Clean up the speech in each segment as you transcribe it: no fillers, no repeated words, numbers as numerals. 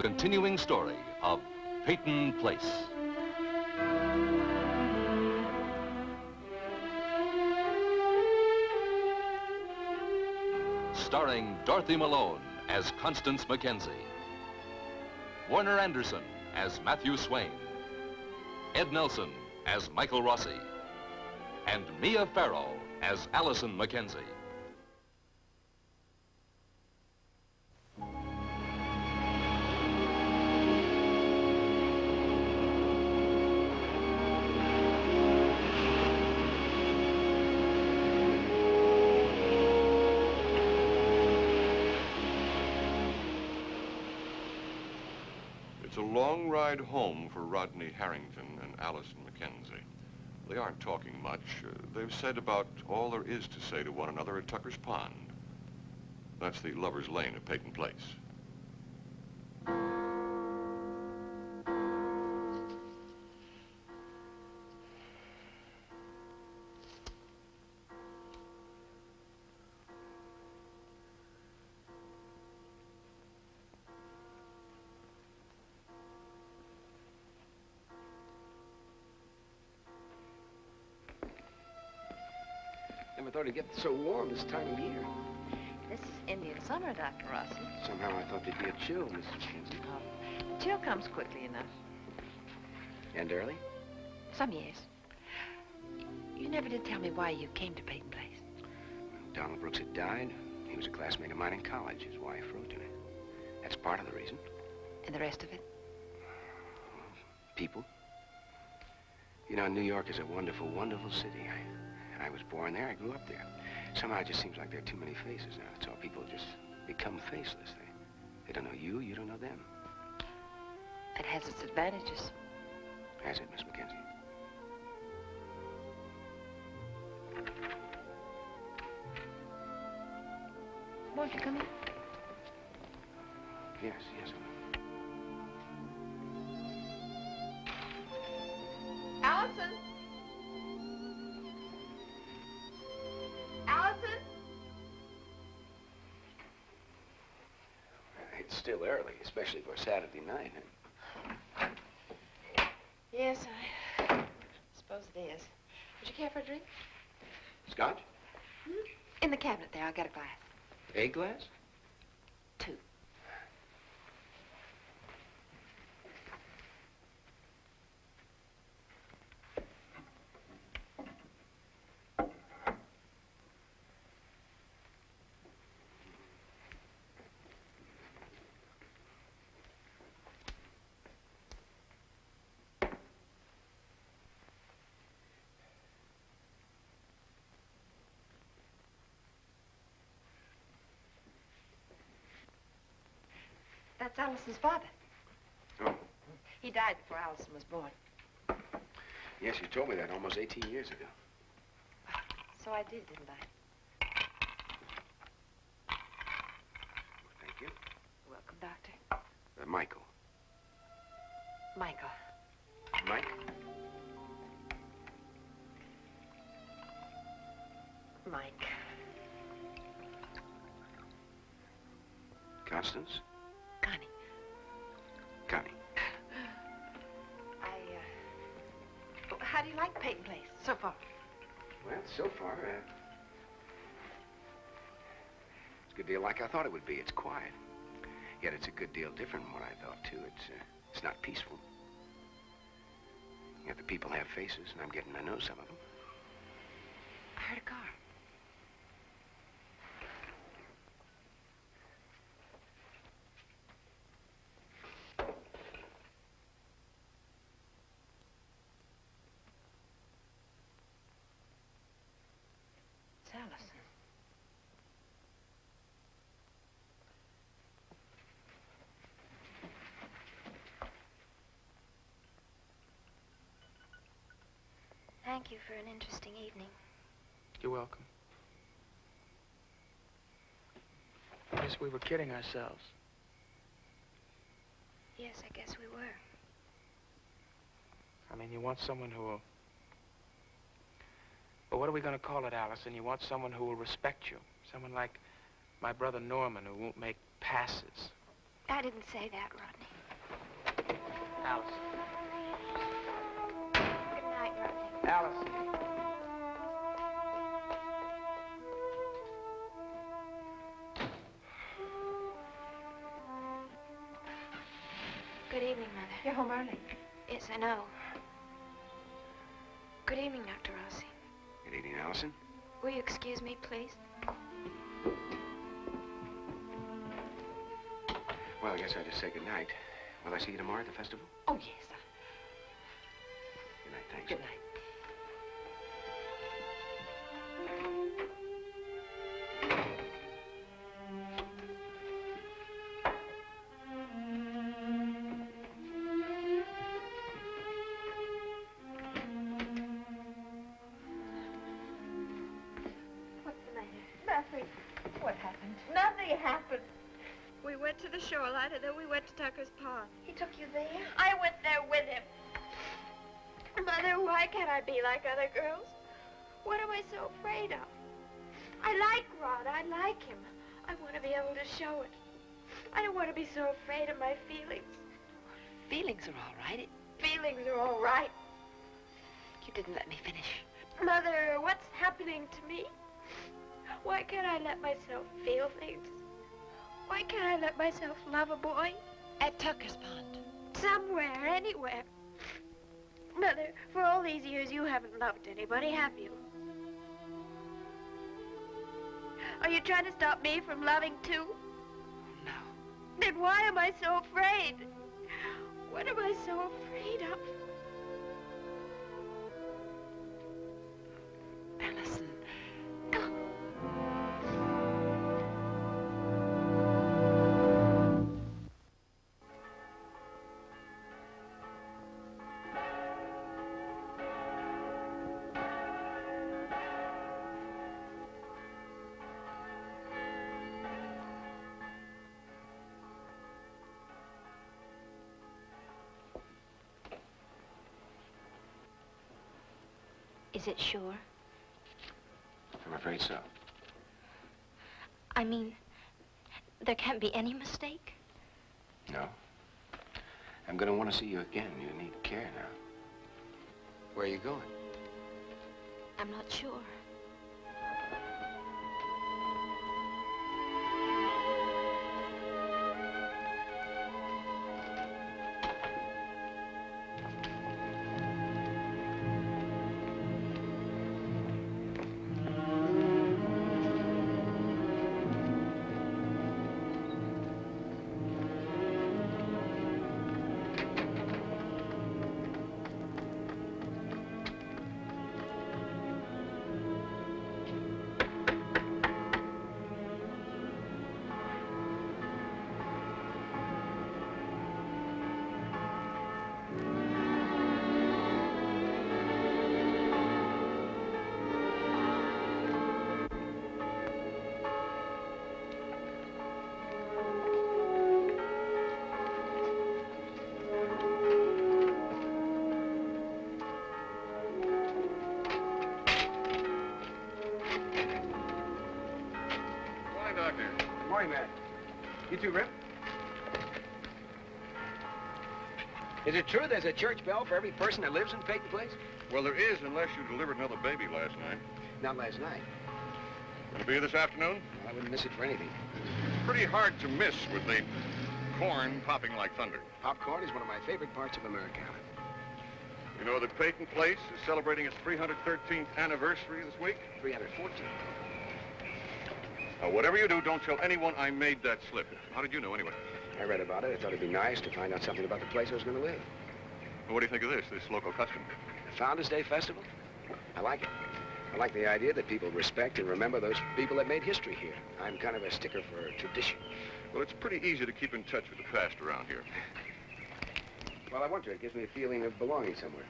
continuing story of Peyton Place. Starring Dorothy Malone as Constance Mackenzie, Warner Anderson as Matthew Swain, Ed Nelson as Michael Rossi, and Mia Farrow as Allison Mackenzie. It's a long ride home for Rodney Harrington and Allison Mackenzie. They aren't talking much. They've said about all there is to say to one another at Tucker's Pond. That's the Lover's Lane at Peyton Place. Never thought it'd get so warm this time of year. This is Indian summer, Dr. Rossi. Somehow I thought there'd be a chill, Mrs. Mackenzie. The chill comes quickly enough. And early? Some years. You never did tell me why you came to Peyton Place. Donald Brooks had died. He was a classmate of mine in college. His wife wrote to me. That's part of the reason. And the rest of it? People. You know, New York is a wonderful, wonderful city. I was born there. I grew up there. Somehow it just seems like there are too many faces now. That's how people just become faceless. They don't know you, you don't know them. It has its advantages. Has it, Miss Mackenzie? Won't you come in? Yes, yes. Allison! Allison? It's still early, especially for a Saturday night. Yes, I suppose it is. Would you care for a drink? Scotch? In the cabinet there, I'll get a glass. A glass? 2. That's Allison's father. Oh. He died before Allison was born. Yes, you told me that almost 18 years ago. So I did, didn't I? Thank you. Welcome, Doctor. Michael. Michael. Mike? Mike. Constance? Connie. Connie. How do you like Peyton Place so far? Well, so far, it's a good deal like I thought it would be. It's quiet. Yet it's a good deal different from what I thought, too. It's not peaceful. Yet the people have faces, and I'm getting to know some of them. I heard a car. Allison. Thank you for an interesting evening. You're welcome. I guess we were kidding ourselves. Yes, I guess we were. I mean, you want someone who will... Well, what are we going to call it, Allison? You want someone who will respect you. Someone like my brother Norman, who won't make passes. I didn't say that, Rodney. Alice. Good night, Rodney. Alice. Good evening, Mother. You're home early. Yes, I know. Good evening, Dr. Rossi. Good evening, Allison. Will you excuse me, please? Well, I guess I'll just say good night. Will I see you tomorrow at the festival? Oh, yes. Good night, thanks. Good night. What's the matter? Nothing. What happened? Nothing happened. We went to the shoreline, and then we went to Tucker's Pond. He took you there? I went there with him. Mother, why can't I be like other girls? What am I so afraid of? I like Rod. I like him. I want to be able to show it. I don't want to be so afraid of my feelings. Feelings are all right. Feelings are all right. You didn't let me finish. Mother, what's happening to me? Why can't I let myself feel things? Why can't I let myself love a boy? At Tucker's Pond. Somewhere, anywhere. Mother, for all these years you haven't loved anybody, have you? Are you trying to stop me from loving too? No. Then why am I so afraid? What am I so afraid of? Allison. Is it sure? I'm afraid so. I mean, there can't be any mistake? No. I'm going to want to see you again. You need care now. Where are you going? I'm not sure. Morning, Matt. You too, Rip? Is it true there's a church bell for every person that lives in Peyton Place? Well, there is, unless you delivered another baby last night. Not last night. Gonna be this afternoon? I wouldn't miss it for anything. Pretty hard to miss with the corn popping like thunder. Popcorn is one of my favorite parts of Americana. You know that Peyton Place is celebrating its 313th anniversary this week? 314. Now, whatever you do, don't tell anyone I made that slip. How did you know, anyway? I read about it. I thought it'd be nice to find out something about the place I was going to live. Well, what do you think of this local custom? The Founders Day Festival? I like it. I like the idea that people respect and remember those people that made history here. I'm kind of a sticker for tradition. Well, it's pretty easy to keep in touch with the past around here. Well, I want to. It gives me a feeling of belonging somewhere.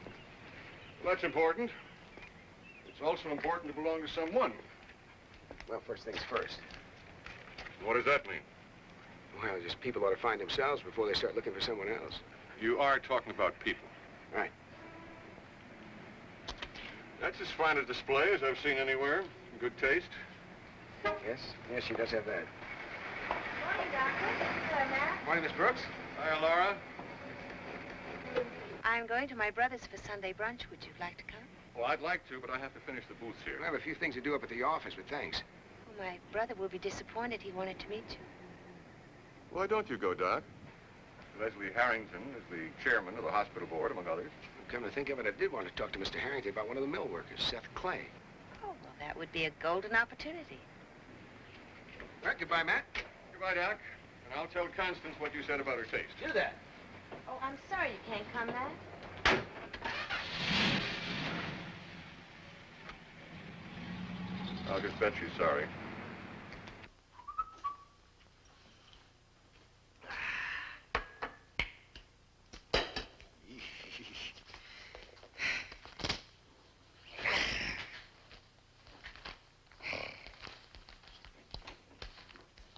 Well, that's important. It's also important to belong to someone. Well, first things first. What does that mean? Well, just people ought to find themselves before they start looking for someone else. You are talking about people. Right. That's as fine a display as I've seen anywhere. Good taste. Yes, she does have that. Morning, Doctor. Hello, Matt. Morning, Miss Brooks. Hi, Laura. I'm going to my brother's for Sunday brunch. Would you like to come? Well, I'd like to, but I have to finish the booths here. I have a few things to do up at the office, but thanks. Well, my brother will be disappointed. He wanted to meet you. Why don't you go, Doc? Leslie Harrington is the chairman of the hospital board, among others. Come to think of it, I did want to talk to Mr. Harrington about one of the mill workers, Seth Clay. Oh, well, that would be a golden opportunity. All right, goodbye, Matt. Goodbye, Doc. And I'll tell Constance what you said about her taste. Do that. Oh, I'm sorry you can't come, Matt. I'll just bet she's sorry.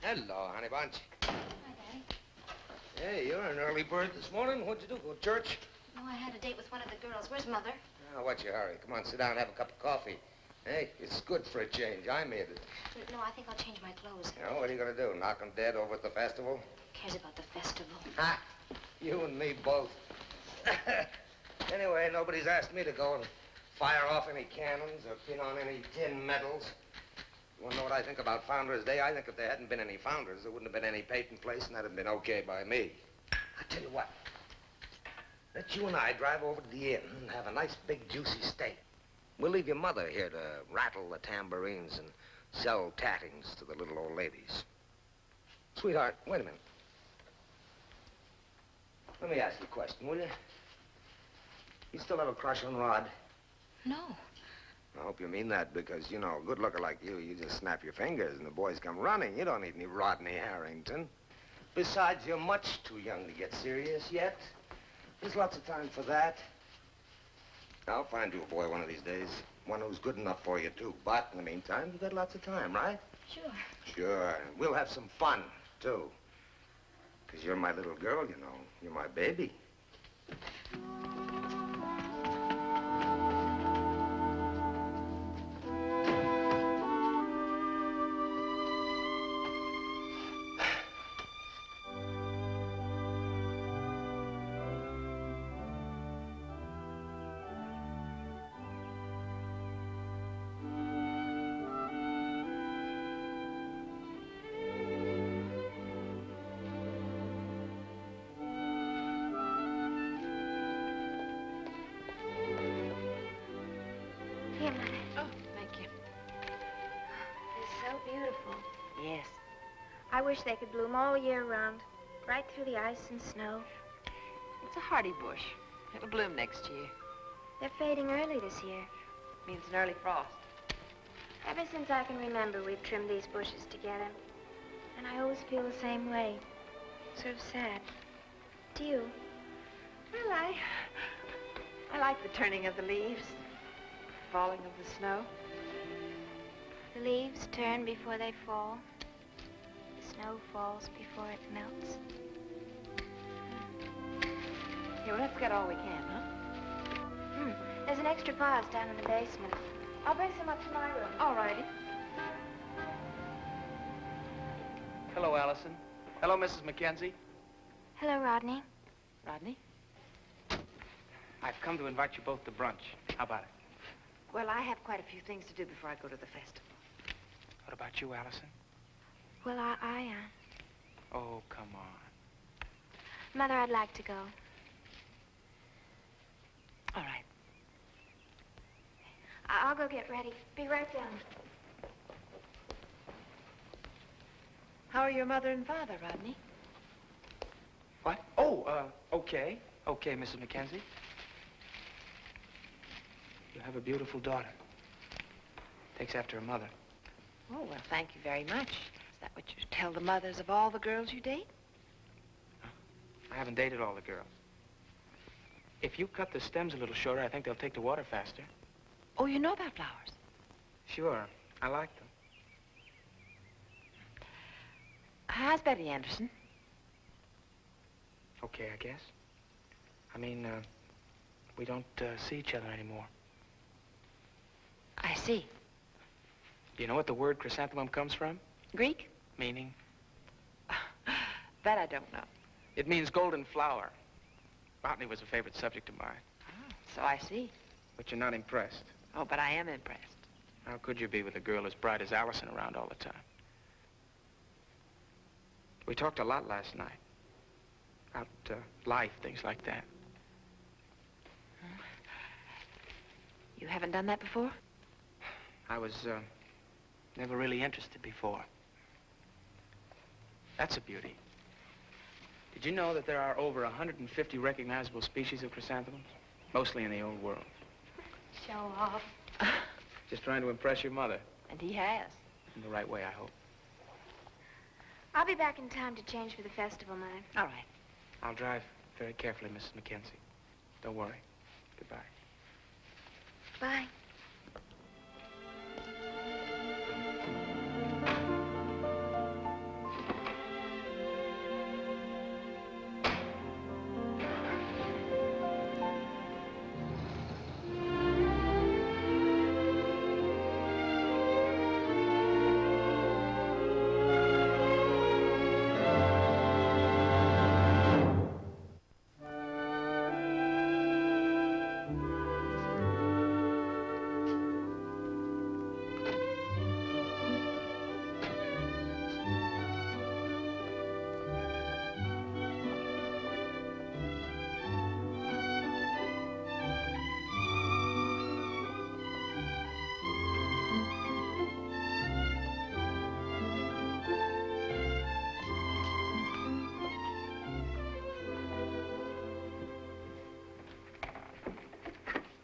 Hello, honey bunch. Hi, Daddy. Hey, you're an early bird this morning. What'd you do, go to church? No, I had a date with one of the girls. Where's Mother? Oh, what's your hurry? Come on, sit down and have a cup of coffee. Hey, it's good for a change. I made it. No, I think I'll change my clothes. You know, what are you gonna do, knock 'em dead over at the festival? Who cares about the festival? Ha! You and me both. Anyway, nobody's asked me to go and fire off any cannons or pin on any tin medals. You want to know what I think about Founders Day? I think if there hadn't been any founders, there wouldn't have been any Peyton place, and that'd have been okay by me. I tell you what, let you and I drive over to the inn and have a nice big juicy steak. We'll leave your mother here to rattle the tambourines and sell tattings to the little old ladies. Sweetheart, wait a minute. Let me ask you a question, will you? You still have a crush on Rod? No. I hope you mean that because, you know, a good looker like you just snap your fingers and the boys come running. You don't need any Rodney Harrington. Besides, you're much too young to get serious yet. There's lots of time for that. I'll find you a boy one of these days. One who's good enough for you, too. But in the meantime, you've got lots of time, right? Sure. Sure. And we'll have some fun, too. Because you're my little girl, you know. You're my baby. Here, Mother. Oh, thank you. They're so beautiful. Yes. I wish they could bloom all year round, right through the ice and snow. It's a hardy bush. It'll bloom next year. They're fading early this year. Means an early frost. Ever since I can remember, we've trimmed these bushes together. And I always feel the same way. Sort of sad. Do you? Well, I like the turning of the leaves, falling of the snow. The leaves turn before they fall. The snow falls before it melts. Here, well, let's get all we can, huh? There's an extra vase down in the basement. I'll bring some up to my room. All righty. Hello, Allison. Hello, Mrs. Mackenzie. Hello, Rodney. Rodney? I've come to invite you both to brunch. How about it? Well, I have quite a few things to do before I go to the festival. What about you, Allison? Well, Oh, come on. Mother, I'd like to go. All right. I'll go get ready. Be right down. How are your mother and father, Rodney? What? Oh, okay. Okay, Mrs. Mackenzie. You have a beautiful daughter. Takes after her mother. Oh, well, thank you very much. Is that what you tell the mothers of all the girls you date? I haven't dated all the girls. If you cut the stems a little shorter, I think they'll take to water faster. Oh, you know about flowers? Sure. I like them. How's Betty Anderson? Okay, I guess. I mean, we don't see each other anymore. I see. Do you know what the word chrysanthemum comes from? Greek? Meaning? That I don't know. It means golden flower. Botany was a favorite subject of mine. So I see. But you're not impressed. Oh, but I am impressed. How could you be with a girl as bright as Allison around all the time? We talked a lot last night. About life, things like that. You haven't done that before? I was never really interested before. That's a beauty. Did you know that there are over 150 recognizable species of chrysanthemums? Mostly in the old world. Show off. Just trying to impress your mother. And he has. In the right way, I hope. I'll be back in time to change for the festival, Mother. All right. I'll drive very carefully, Mrs. Mackenzie. Don't worry. Goodbye. Bye.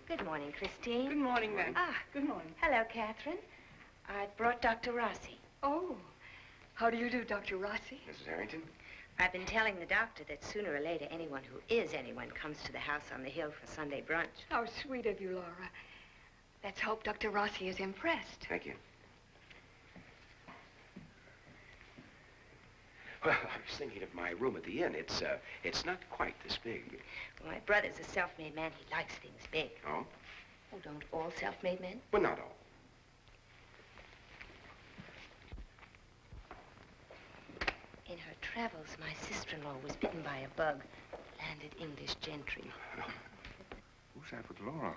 Good morning, Christine. Good morning, Meg. Ah, Good morning. hello, Catherine. I've brought Dr. Rossi. Oh, how do you do, Dr. Rossi? Mrs. Harrington? I've been telling the doctor that sooner or later anyone who is anyone comes to the house on the hill for Sunday brunch. How sweet of you, Laura. Let's hope Dr. Rossi is impressed. Thank you. Well, I was thinking of my room at the inn. It's not quite this big. Well, my brother's a self-made man. He likes things big. Oh? Oh, don't all self-made men? Well, not all. In her travels, my sister-in-law was bitten by a bug. Landed English gentry. Who's that with Laura?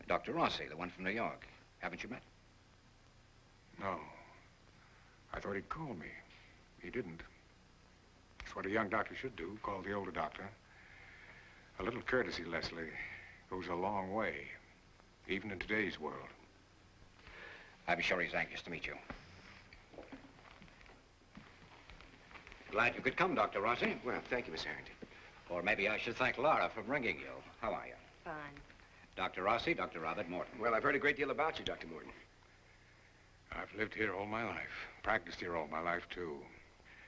Dr. Rossi, the one from New York. Haven't you met? No. I thought he'd call me. He didn't. It's what a young doctor should do, call the older doctor. A little courtesy, Leslie, goes a long way, even in today's world. I'm sure he's anxious to meet you. Glad you could come, Dr. Rossi. Well, thank you, Miss Harrington. Or maybe I should thank Laura for bringing you. How are you? Fine. Dr. Rossi, Dr. Robert Morton. Well, I've heard a great deal about you, Dr. Morton. I've lived here all my life, practiced here all my life, too.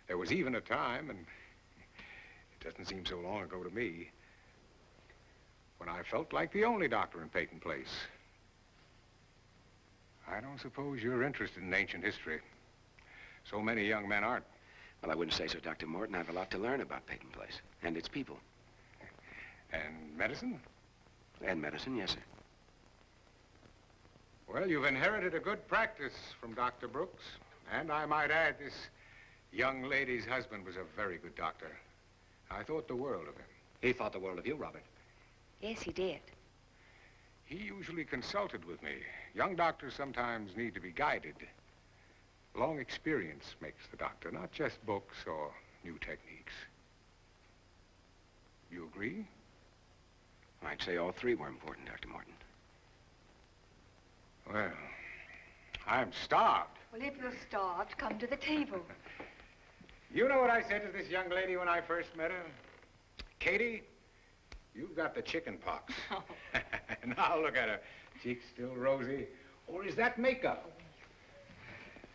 There was even a time, and it doesn't seem so long ago to me, when I felt like the only doctor in Peyton Place. I don't suppose you're interested in ancient history. So many young men aren't. Well, I wouldn't say so, Dr. Morton. I have a lot to learn about Peyton Place and its people. And medicine? And medicine, yes, sir. Well, you've inherited a good practice from Dr. Brooks. And I might add, this young lady's husband was a very good doctor. I thought the world of him. He thought the world of you, Robert. Yes, he did. He usually consulted with me. Young doctors sometimes need to be guided. Long experience makes the doctor, not just books or new techniques. You agree? I'd say all three were important, Dr. Morton. Well, I'm starved. Well, if you're starved, come to the table. You know what I said to this young lady when I first met her? Katie, you've got the chicken pox. Now look at her. Cheeks still rosy. Or is that makeup?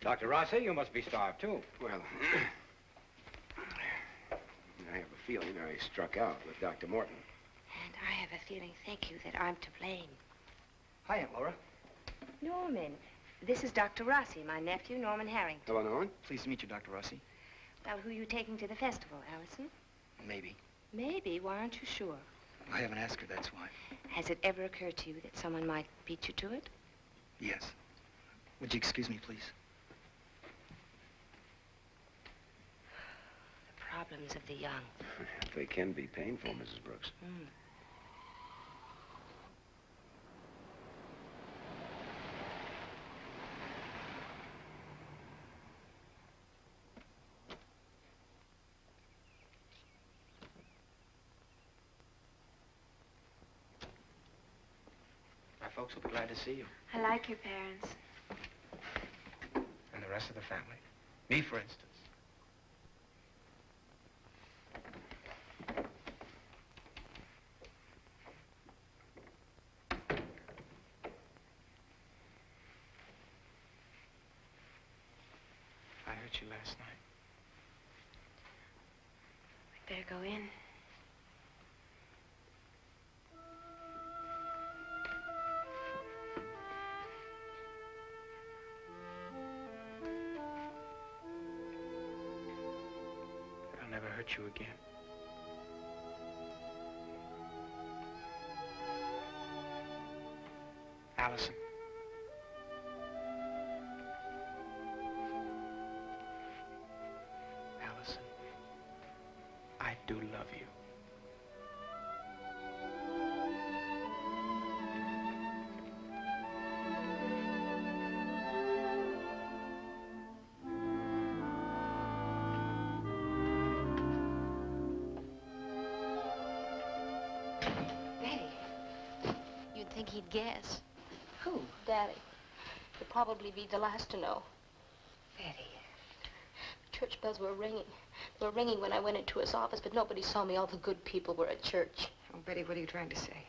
Dr. Rossi, you must be starved, too. Well, I have a feeling I struck out with Dr. Morton. And I have a feeling, thank you, that I'm to blame. Hi, Aunt Laura. Norman, this is Dr. Rossi, my nephew, Norman Harrington. Hello, Norman. Pleased to meet you, Dr. Rossi. Well, who are you taking to the festival, Allison? Maybe. Maybe. Why aren't you sure? I haven't asked her, that's why. Has it ever occurred to you that someone might beat you to it? Yes. Would you excuse me, please? The problems of the young. They can be painful, Mrs. Brooks. My folks will be glad to see you. I like your parents. And the rest of the family. Me, for instance. I hurt you last night. We better go in. I'll never hurt you again. Allison. Allison, I do love you. Betty, you'd think he'd guess. Who? Daddy. He'd probably be the last to know. Betty. Church bells were ringing. They were ringing when I went into his office, but nobody saw me. All the good people were at church. Oh, Betty, what are you trying to say?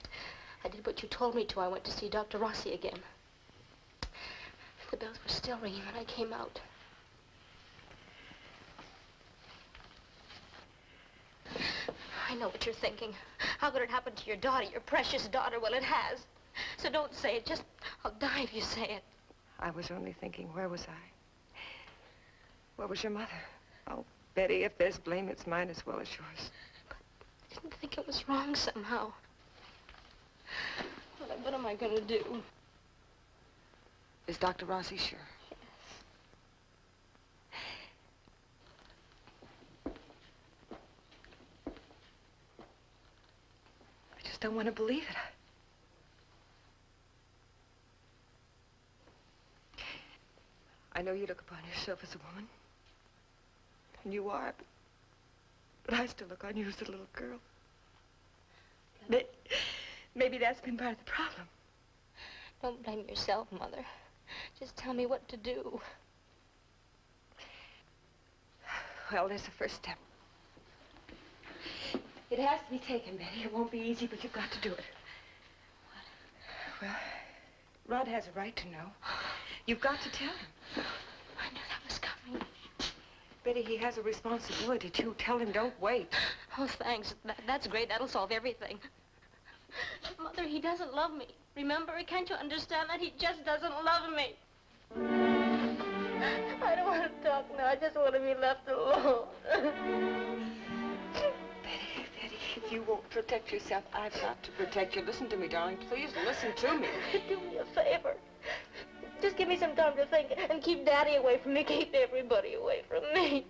I did what you told me to. I went to see Dr. Rossi again. The bells were still ringing when I came out. I know what you're thinking. How could it happen to your daughter, your precious daughter? Well, it has. So don't say it. Just, I'll die if you say it. I was only thinking, where was I? Where was your mother? Oh, Betty, if there's blame, it's mine as well as yours. But I didn't think it was wrong somehow. What am I going to do? Is Dr. Rossi sure? Yes. I just don't want to believe it. I know you look upon yourself as a woman. And you are, but I still look on you as a little girl. Maybe that's been part of the problem. Don't blame yourself, Mother. Just tell me what to do. Well, there's the first step. It has to be taken, Betty. It won't be easy, but you've got to do it. What? Well, Rod has a right to know. You've got to tell him. I knew that was coming. Betty, he has a responsibility, too. Tell him, don't wait. Oh, thanks. That's great. That'll solve everything. Mother, he doesn't love me. Remember? Can't you understand that? He just doesn't love me. I don't want to talk now. I just want to be left alone. Betty, if you won't protect yourself, I've got to protect you. Listen to me, darling. Please listen to me. Do me a favor. Just give me some time to think and keep Daddy away from me. Keep everybody away from me.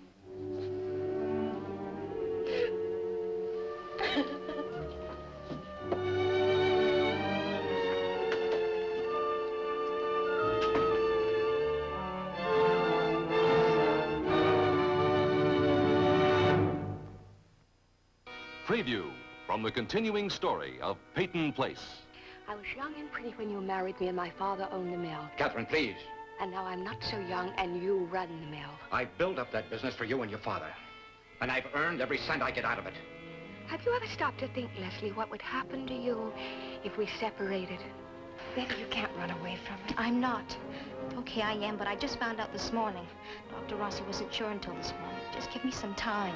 Preview from the continuing story of Peyton Place. I was young and pretty when you married me, and my father owned the mill. Catherine, please. And now I'm not so young, and you run the mill. I built up that business for you and your father. And I've earned every cent I get out of it. Have you ever stopped to think, Leslie, what would happen to you if we separated? Betty, you can't run away from it. I'm not. Okay, I am, but I just found out this morning. Dr. Rossi wasn't sure until this morning. Just give me some time.